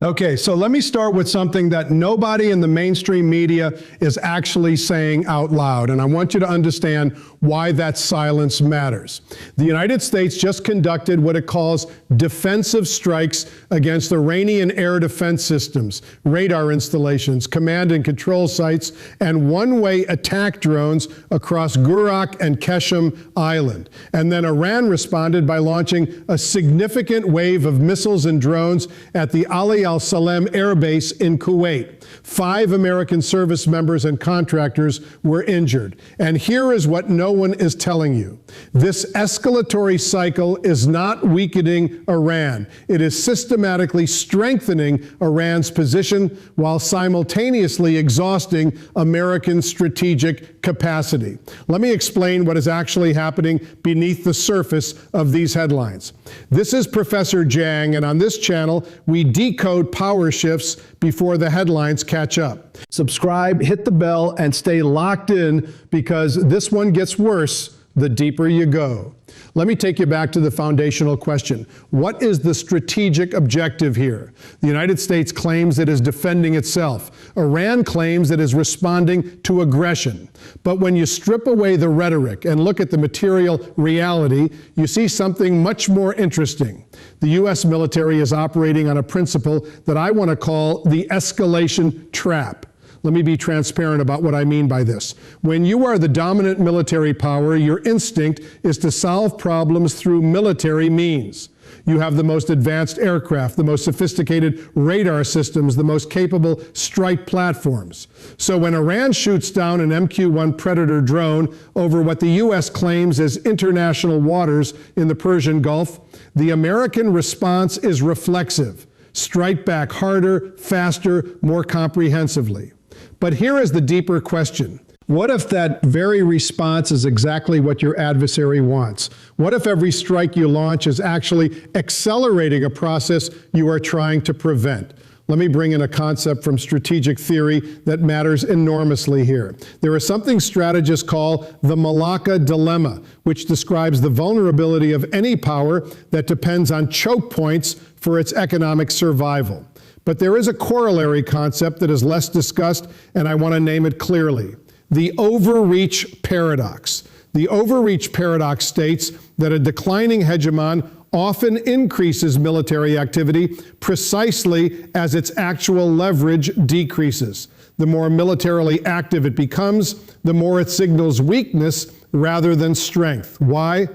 Okay, so let me start with something that nobody in the mainstream media is actually saying out loud, and I want you to understand why that silence matters. The United States just conducted what it calls defensive strikes against Iranian air defense systems, radar installations, command and control sites, and one-way attack drones across Gurak and Keshem Island. And then Iran responded by launching a significant wave of missiles and drones at the al-Salem Airbase in Kuwait. 5 American service members and contractors were injured. And here is what no one is telling you. This escalatory cycle is not weakening Iran. It is systematically strengthening Iran's position while simultaneously exhausting American strategic capacity. Let me explain what is actually happening beneath the surface of these headlines. This is Professor Jiang, and on this channel, we decode power shifts before the headlines catch up. Subscribe, hit the bell, and stay locked in because this one gets worse the deeper you go. Let me take you back to the foundational question. What is the strategic objective here? The United States claims it is defending itself. Iran claims it is responding to aggression. But when you strip away the rhetoric and look at the material reality, you see something much more interesting. The U.S. military is operating on a principle that I want to call the escalation trap. Let me be transparent about what I mean by this. When you are the dominant military power, your instinct is to solve problems through military means. You have the most advanced aircraft, the most sophisticated radar systems, the most capable strike platforms. So when Iran shoots down an MQ-1 Predator drone over what the U.S. claims is international waters in the Persian Gulf, the American response is reflexive. Strike back harder, faster, more comprehensively. But here is the deeper question. What if that very response is exactly what your adversary wants? What if every strike you launch is actually accelerating a process you are trying to prevent? Let me bring in a concept from strategic theory that matters enormously here. There is something strategists call the Malacca dilemma, which describes the vulnerability of any power that depends on choke points for its economic survival. But there is a corollary concept that is less discussed, and I want to name it clearly. The overreach paradox. The overreach paradox states that a declining hegemon often increases military activity precisely as its actual leverage decreases. The more militarily active it becomes, the more it signals weakness rather than strength. Why?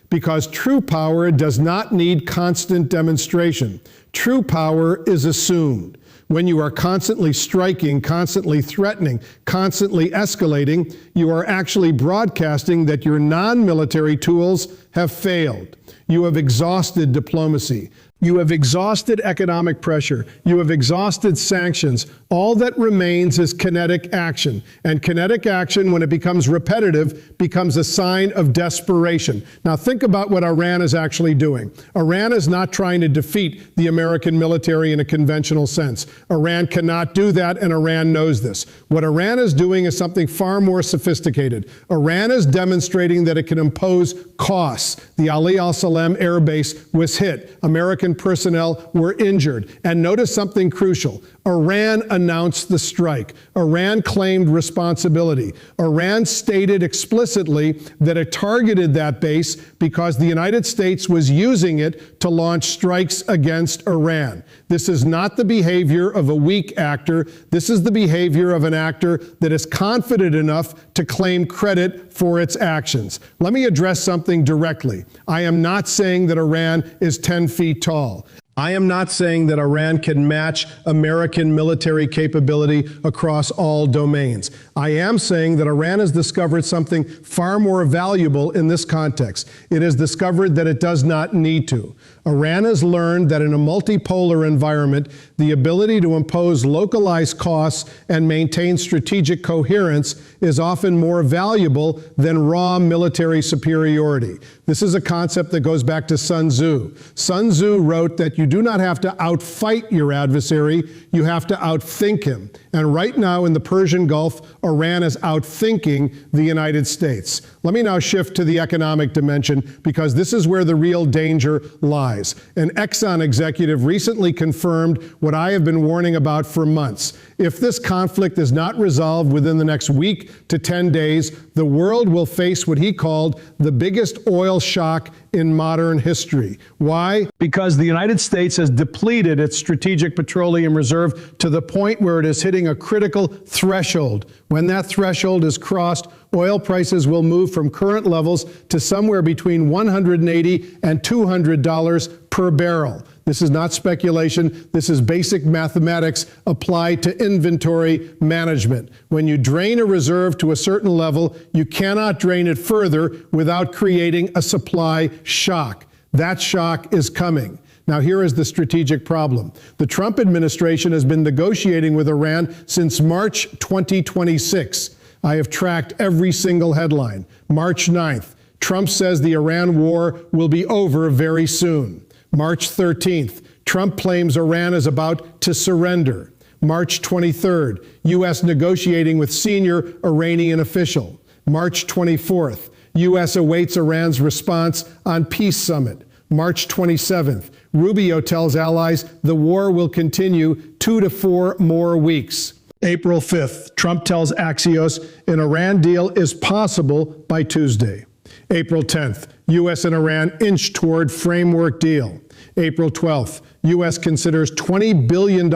Because true power does not need constant demonstration. True power is assumed. When you are constantly striking, constantly threatening, constantly escalating, you are actually broadcasting that your non-military tools have failed. You have exhausted diplomacy. You have exhausted economic pressure. You have exhausted sanctions. All that remains is kinetic action. And kinetic action, when it becomes repetitive, becomes a sign of desperation. Now think about what Iran is actually doing. Iran is not trying to defeat the American military in a conventional sense. Iran cannot do that, and Iran knows this. What Iran is doing is something far more sophisticated. Iran is demonstrating that it can impose costs. The al-Salem airbase was hit. American personnel were injured. And notice something crucial. Iran announced the strike. Iran claimed responsibility. Iran stated explicitly that it targeted that base because the United States was using it to launch strikes against Iran. This is not the behavior of a weak actor. This is the behavior of an actor that is confident enough to claim credit for its actions. Let me address something directly. I am not saying that Iran is 10 feet tall. I am not saying that Iran can match American military capability across all domains. I am saying that Iran has discovered something far more valuable in this context. It has discovered that it does not need to. Iran has learned that in a multipolar environment, the ability to impose localized costs and maintain strategic coherence is often more valuable than raw military superiority. This is a concept that goes back to Sun Tzu. Sun Tzu wrote that you do not have to outfight your adversary, you have to outthink him. And right now in the Persian Gulf, Iran is outthinking the United States. Let me now shift to the economic dimension, because this is where the real danger lies. An Exxon executive recently confirmed what I have been warning about for months. If this conflict is not resolved within the next week to 10 days, the world will face what he called the biggest oil shock in modern history. Why? Because the United States has depleted its strategic petroleum reserve to the point where it is hitting a critical threshold. When that threshold is crossed, oil prices will move from current levels to somewhere between $180 and $200 per barrel. This is not speculation. This is basic mathematics applied to inventory management. When you drain a reserve to a certain level, you cannot drain it further without creating a supply shock. That shock is coming. Now, here is the strategic problem. The Trump administration has been negotiating with Iran since March 2026. I have tracked every single headline. March 9th, Trump says the Iran war will be over very soon. March 13th, Trump claims Iran is about to surrender. March 23rd, U.S. negotiating with senior Iranian official. March 24th, U.S. awaits Iran's response on peace summit. March 27th, Rubio tells allies the war will continue 2 to 4 more weeks. April 5th, Trump tells Axios an Iran deal is possible by Tuesday. April 10th, U.S. and Iran inch toward framework deal. April 12th, U.S. considers $20 billion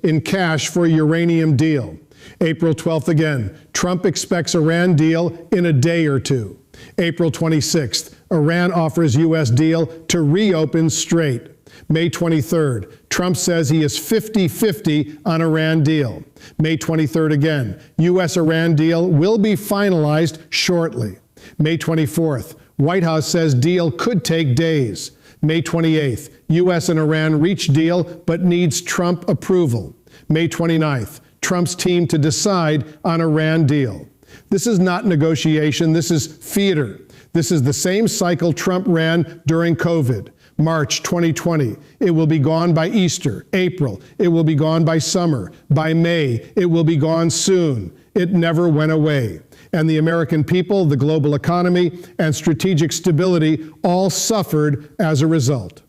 in cash for uranium deal. April 12th again, Trump expects Iran deal in a day or two. April 26th, Iran offers U.S. deal to reopen Strait. May 23rd, Trump says he is 50-50 on Iran deal. May 23rd again, U.S.-Iran deal will be finalized shortly. May 24th, White House says deal could take days. May 28th, U.S. and Iran reach deal but needs Trump approval. May 29th, Trump's team to decide on Iran deal. This is not negotiation, this is theater. This is the same cycle Trump ran during COVID. March 2020, it will be gone by Easter. April, it will be gone by summer. By May, it will be gone soon. It never went away. And the American people, the global economy, and strategic stability all suffered as a result.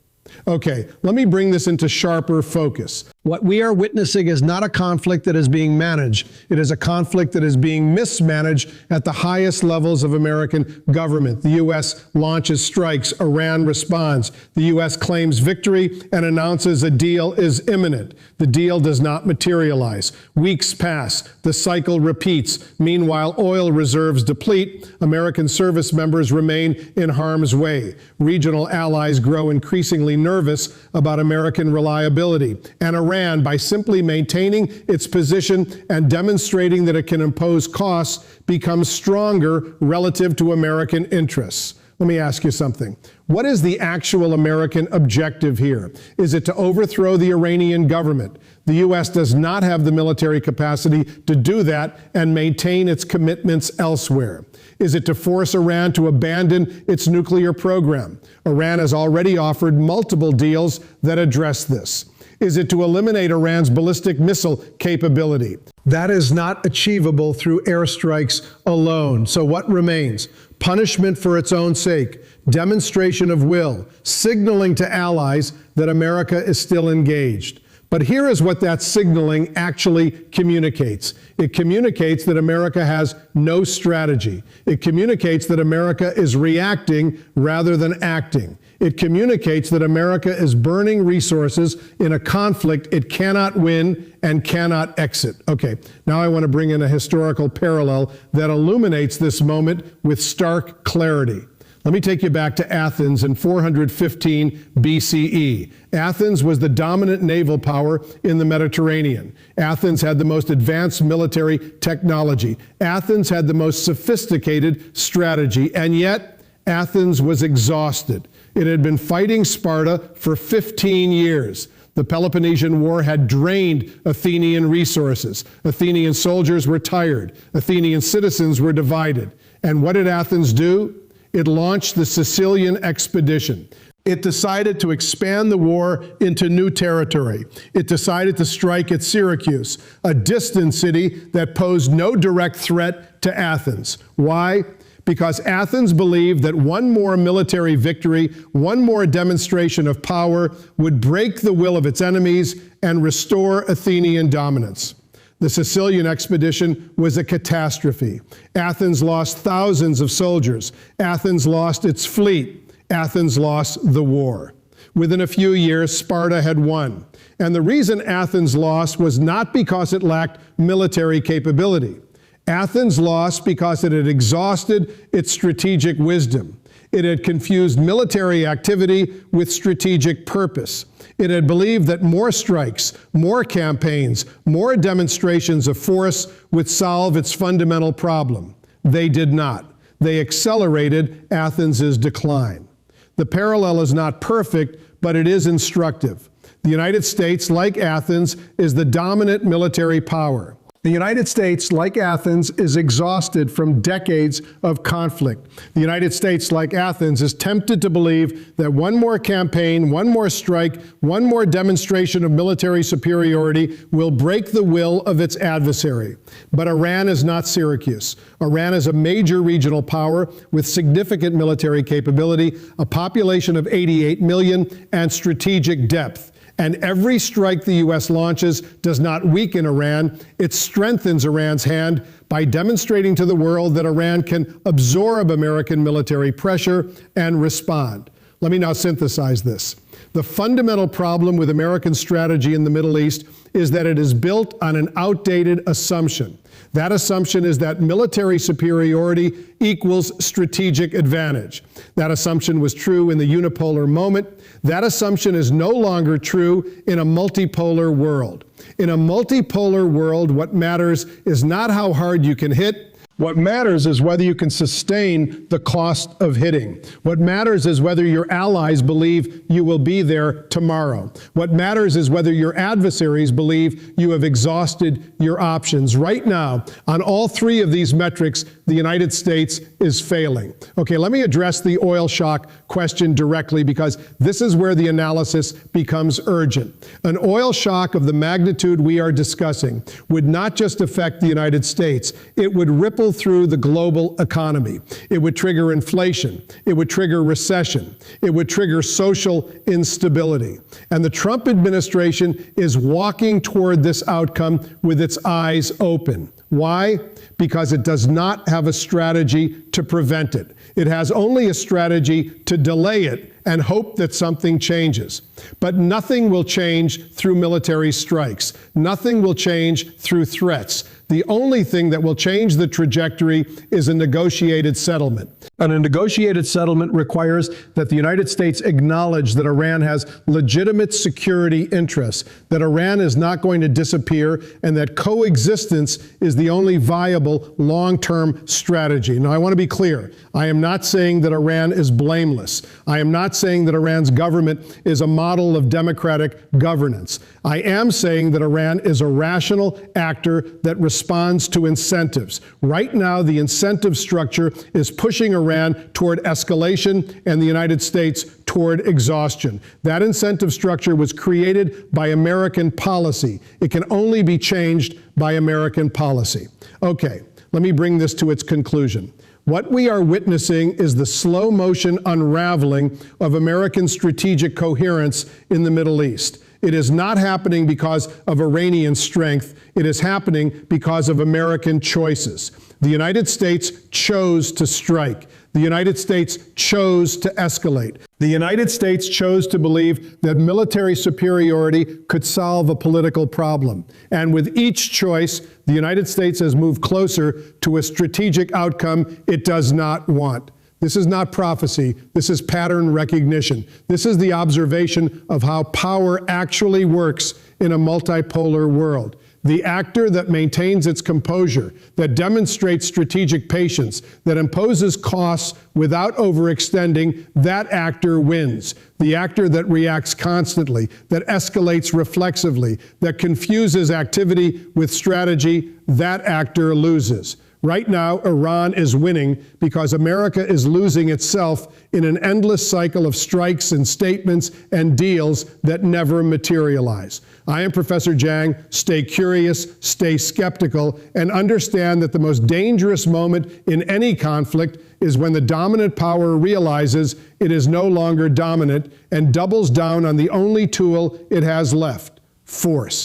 Okay, let me bring this into sharper focus. What we are witnessing is not a conflict that is being managed. It is a conflict that is being mismanaged at the highest levels of American government. The U.S. launches strikes, Iran responds. The U.S. claims victory and announces a deal is imminent. The deal does not materialize. Weeks pass, the cycle repeats. Meanwhile, oil reserves deplete. American service members remain in harm's way. Regional allies grow increasingly nervous about American reliability. And Iran, by simply maintaining its position and demonstrating that it can impose costs, becomes stronger relative to American interests. Let me ask you something. What is the actual American objective here? Is it to overthrow the Iranian government? The U.S. does not have the military capacity to do that and maintain its commitments elsewhere. Is it to force Iran to abandon its nuclear program? Iran has already offered multiple deals that address this. Is it to eliminate Iran's ballistic missile capability? That is not achievable through airstrikes alone. So what remains? Punishment for its own sake, demonstration of will, signaling to allies that America is still engaged. But here is what that signaling actually communicates. It communicates that America has no strategy. It communicates that America is reacting rather than acting. It communicates that America is burning resources in a conflict it cannot win and cannot exit. Okay, now I want to bring in a historical parallel that illuminates this moment with stark clarity. Let me take you back to Athens in 415 BCE. Athens was the dominant naval power in the Mediterranean. Athens had the most advanced military technology. Athens had the most sophisticated strategy, and yet Athens was exhausted. It had been fighting Sparta for 15 years. The Peloponnesian War had drained Athenian resources. Athenian soldiers were tired. Athenian citizens were divided. And what did Athens do? it launched the Sicilian expedition. It decided to expand the war into new territory. It decided to strike at Syracuse, a distant city that posed no direct threat to Athens. Why? Because Athens believed that one more military victory, one more demonstration of power would break the will of its enemies and restore Athenian dominance. The Sicilian expedition was a catastrophe. Athens lost thousands of soldiers. Athens lost its fleet. Athens lost the war. Within a few years, Sparta had won. And the reason Athens lost was not because it lacked military capability. Athens lost because it had exhausted its strategic wisdom. It had confused military activity with strategic purpose. It had believed that more strikes, more campaigns, more demonstrations of force would solve its fundamental problem. They did not. They accelerated Athens' decline. The parallel is not perfect, but it is instructive. The United States, like Athens, is the dominant military power. The United States, like Athens, is exhausted from decades of conflict. The United States, like Athens, is tempted to believe that one more campaign, one more strike, one more demonstration of military superiority will break the will of its adversary. But Iran is not Syracuse. Iran is a major regional power with significant military capability, a population of 88 million, and strategic depth. And every strike the U.S. launches does not weaken Iran, it strengthens Iran's hand by demonstrating to the world that Iran can absorb American military pressure and respond. Let me now synthesize this. The fundamental problem with American strategy in the Middle East is that it is built on an outdated assumption. That assumption is that military superiority equals strategic advantage. That assumption was true in the unipolar moment. That assumption is no longer true in a multipolar world. In a multipolar world, what matters is not how hard you can hit. What matters is whether you can sustain the cost of hitting. What matters is whether your allies believe you will be there tomorrow. What matters is whether your adversaries believe you have exhausted your options. Right now, on all three of these metrics, the United States is failing. Okay, let me address the oil shock question directly because this is where the analysis becomes urgent. An oil shock of the magnitude we are discussing would not just affect the United States, it would ripple through the global economy. It would trigger inflation. It would trigger recession. It would trigger social instability. And the Trump administration is walking toward this outcome with its eyes open. Why? Because it does not have a strategy to prevent it. It has only a strategy to delay it and hope that something changes. But nothing will change through military strikes. Nothing will change through threats. The only thing that will change the trajectory is a negotiated settlement. And a negotiated settlement requires that the United States acknowledge that Iran has legitimate security interests, that Iran is not going to disappear, and that coexistence is the only viable long-term strategy. Now, I want to be clear. I am not saying that Iran is blameless. I am not saying that Iran's government is a model of democratic governance. I am saying that Iran is a rational actor that responds to incentives. Right now, the incentive structure is pushing Iran toward escalation and the United States toward exhaustion. That incentive structure was created by American policy. It can only be changed by American policy. Okay, let me bring this to its conclusion. What we are witnessing is the slow motion unraveling of American strategic coherence in the Middle East. It is not happening because of Iranian strength. It is happening because of American choices. The United States chose to strike. The United States chose to escalate. The United States chose to believe that military superiority could solve a political problem. And with each choice, the United States has moved closer to a strategic outcome it does not want. This is not prophecy. This is pattern recognition. This is the observation of how power actually works in a multipolar world. The actor that maintains its composure, that demonstrates strategic patience, that imposes costs without overextending, that actor wins. The actor that reacts constantly, that escalates reflexively, that confuses activity with strategy, that actor loses. Right now, Iran is winning because America is losing itself in an endless cycle of strikes and statements and deals that never materialize. I am Professor Jiang. Stay curious, stay skeptical, and understand that the most dangerous moment in any conflict is when the dominant power realizes it is no longer dominant and doubles down on the only tool it has left: force.